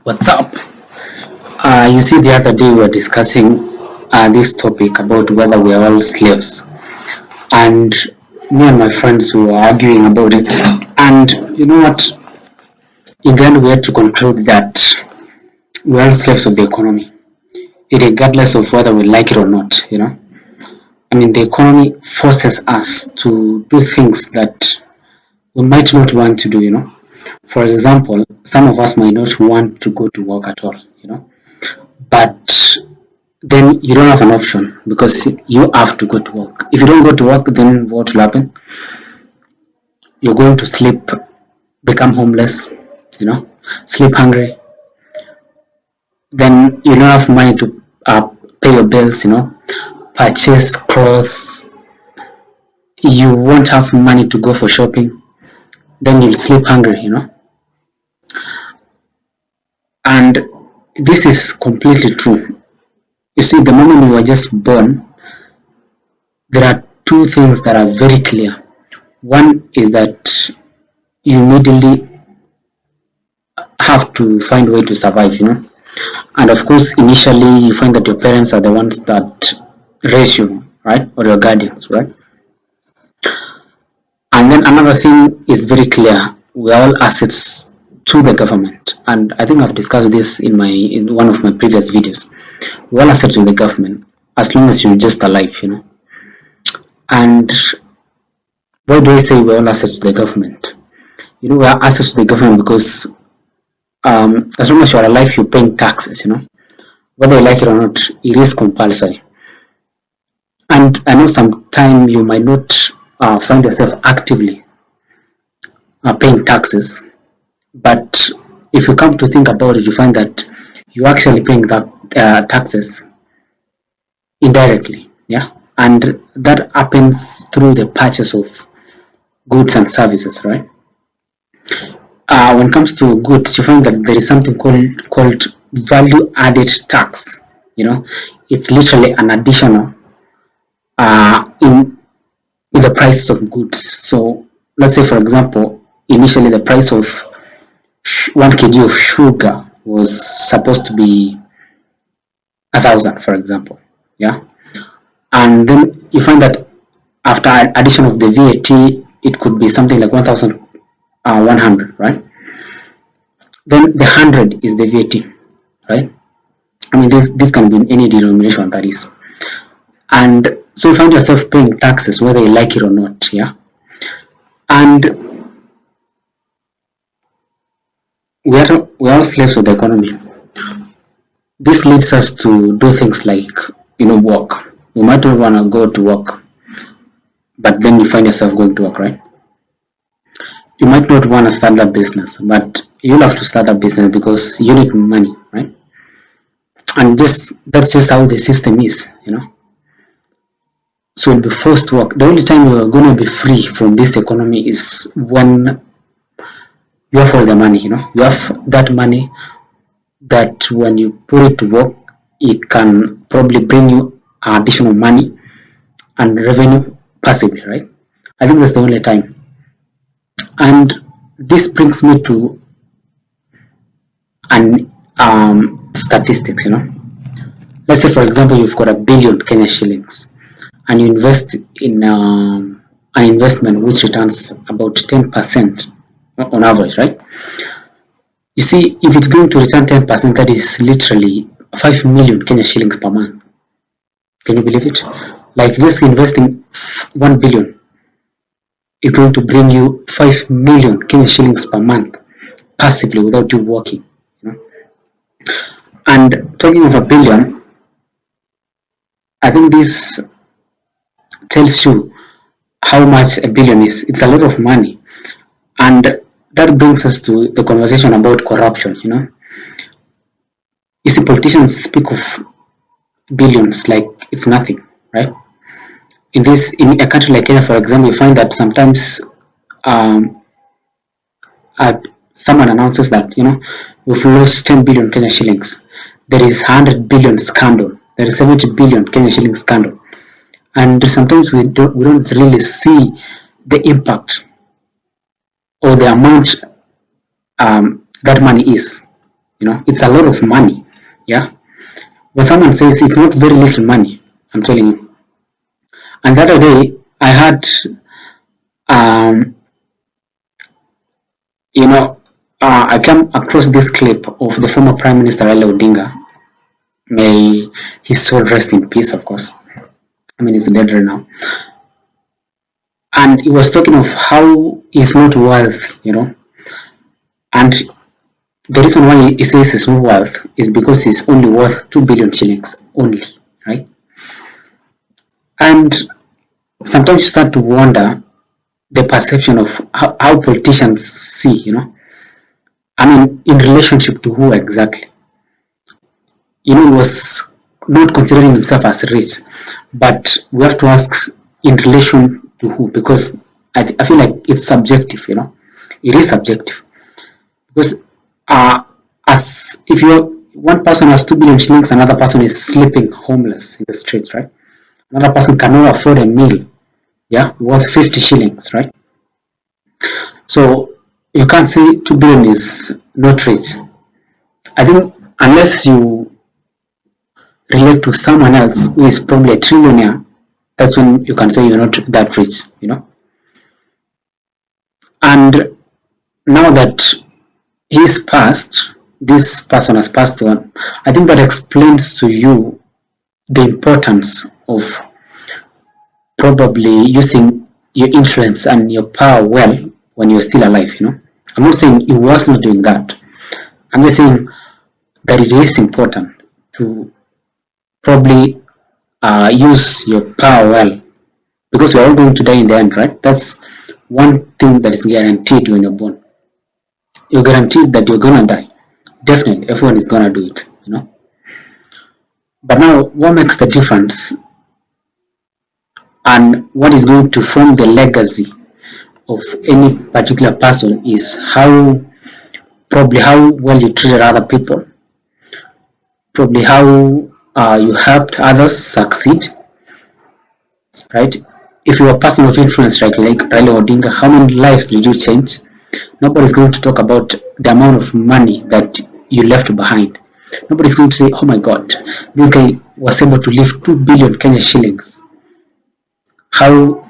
What's up? You see, the other day we were discussing this topic about whether we are all slaves, and me and my friends we were arguing about it. And you know what? In the end, we had to conclude that we are all slaves of the economy, regardless of whether we like it or not. I mean, the economy forces us to do things that we might not want to do. For example, some of us might not want to go to work at all. But then you don't have an option because you have to go to work. If you don't go to work, then what will happen? You're going to sleep, become homeless, sleep hungry. Then you don't have money to pay your bills, purchase clothes. You won't have money to go for shopping. Then you'll sleep hungry, And this is completely true. You see, the moment you are just born, there are two things that are very clear. One is that you immediately have to find a way to survive, And of course, initially you find that your parents are the ones that raise you, right? Or your guardians, right? And then another thing is very clear. We are all assets to the government. And I think I've discussed this in one of my previous videos. We're all assets to the government as long as you're just alive, And why do I say we're all assets to the government? We are assets to the government because as long as you're alive, you're paying taxes, Whether you like it or not, it is compulsory. And I know sometime you might not find yourself actively paying taxes, but if you come to think about it, you find that you're actually paying that taxes indirectly, yeah, and that happens through the purchase of goods and services, right? When it comes to goods, you find that there is something called value added tax. It's literally an additional in the price of goods. So let's say, for example, initially the price of 1 kg of sugar was supposed to be 1,000, for example, yeah, and then you find that after addition of the VAT, it could be something like 1,100, right? Then the 100 is the VAT, right? I mean, this can be in any denomination, that is. And so you find yourself paying taxes whether you like it or not, yeah? And we are all slaves of the economy. This leads us to do things like, work. You might not want to go to work, but then you find yourself going to work, right? You might not want to start that business, but you'll have to start that business because you need money, right? And that's just how the system is, So you'll be forced to work. The only time you're going to be free from this economy is when you have all the money, You have that money that when you put it to work, it can probably bring you additional money and revenue passively, right? I think that's the only time. And this brings me to an statistics, Let's say, for example, you've got 1 billion Kenya shillings and you invest in an investment which returns about 10% on average, right? You see, if it's going to return 10%, that is literally 5 million Kenya shillings per month. Can you believe it? Like just investing 1 billion is going to bring you 5 million Kenya shillings per month passively without you working. And talking of 1 billion, I think this tells you how much 1 billion is. It's a lot of money. And that brings us to the conversation about corruption, You see, politicians speak of billions like it's nothing, right? In a country like Kenya, for example, you find that sometimes someone announces that, we've lost 10 billion Kenya shillings. There is 100 billion scandal. There is 70 billion Kenya shillings scandal. And sometimes we don't really see the impact or the amount that money is, It's a lot of money. Yeah. When someone says it's not very little money, I'm telling you. And the other day, I had, um, you know, I came across this clip of the former Prime Minister Raila Odinga. May his soul rest in peace, of course. I mean, he's dead right now. And he was talking of how he's not worth, and the reason why he says he's not worth is because he's only worth 2 billion shillings only, right? And sometimes you start to wonder the perception of how politicians see, I mean, in relationship to who exactly? He was not considering himself as rich, but we have to ask in relation to who, because I feel like it's subjective, it is subjective, because as if one person has 2 billion shillings, another person is sleeping homeless in the streets, right? Another person cannot afford a meal, yeah, worth 50 shillings, right? So you can't say 2 billion is not rich. I think unless you relate to someone else who is probably a trillionaire, that's when you can say you're not that rich, And now that he's passed, this person has passed on, I think that explains to you the importance of probably using your influence and your power well when you're still alive, I'm not saying he was not doing that. I'm just saying that it is important to probably use your power well, because we're all going to die in the end, right? That's one thing that is guaranteed when you're born. You're guaranteed that you're gonna die. Definitely, everyone is gonna do it, But now, what makes the difference, and what is going to form the legacy of any particular person, is probably how well you treated other people, probably how you helped others succeed, right? If you are a person of influence like Raila Odinga, how many lives did you change? Nobody's going to talk about the amount of money that you left behind. Nobody's going to say, oh my God, this guy was able to leave 2 billion Kenya shillings. How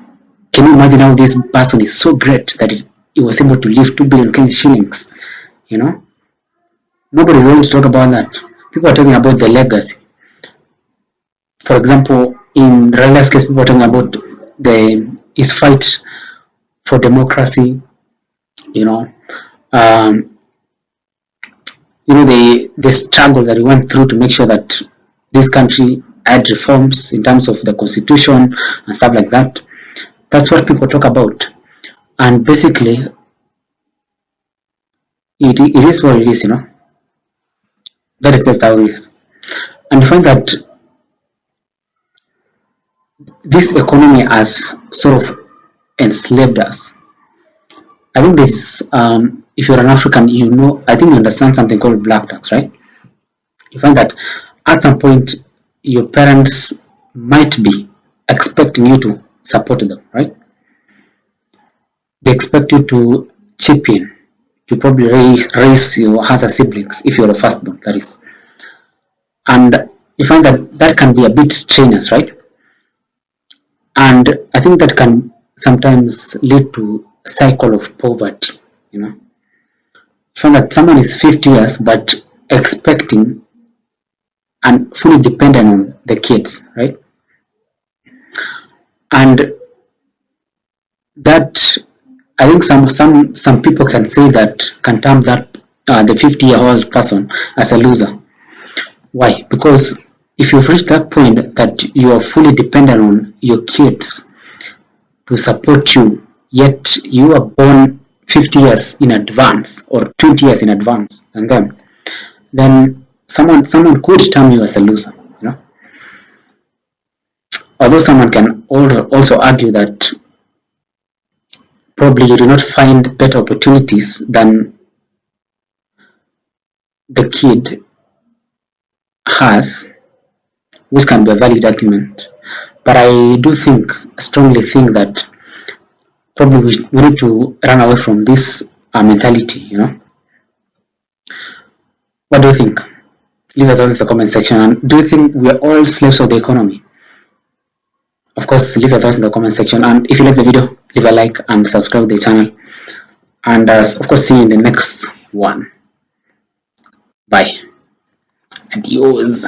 can you imagine how this person is so great that he was able to leave 2 billion Kenya shillings? Nobody's going to talk about that. People are talking about the legacy. For example, in Raila's case, people are talking about his fight for democracy, um, the struggle that he went through to make sure that this country had reforms in terms of the constitution and stuff like that. That's what people talk about. And basically, it is what it is, That is just how it is. And you find that this economy has sort of enslaved us. I think this, if you're an African, I think you understand something called black tax, right? You find that at some point, your parents might be expecting you to support them, right? They expect you to chip in, to probably raise your other siblings, if you're the firstborn, that is. And you find that that can be a bit strenuous, right? And I think that can sometimes lead to a cycle of poverty, You find that someone is 50 years but expecting and fully dependent on the kids, right? And that, I think some people can say that, can term that the 50-year-old person as a loser. Why? Because if you've reached that point that you are fully dependent on your kids to support you, yet you are born 50 years in advance or 20 years in advance and then someone could term you as a loser, Although someone can also argue that probably you do not find better opportunities than the kid has, which can be a valid argument. But I do strongly think that probably we need to run away from this mentality, What do you think? Leave your thoughts in the comment section. And do you think we are all slaves of the economy? Of course, leave your thoughts in the comment section. And if you like the video, leave a like and subscribe to the channel. And of course, see you in the next one. Bye. Adios.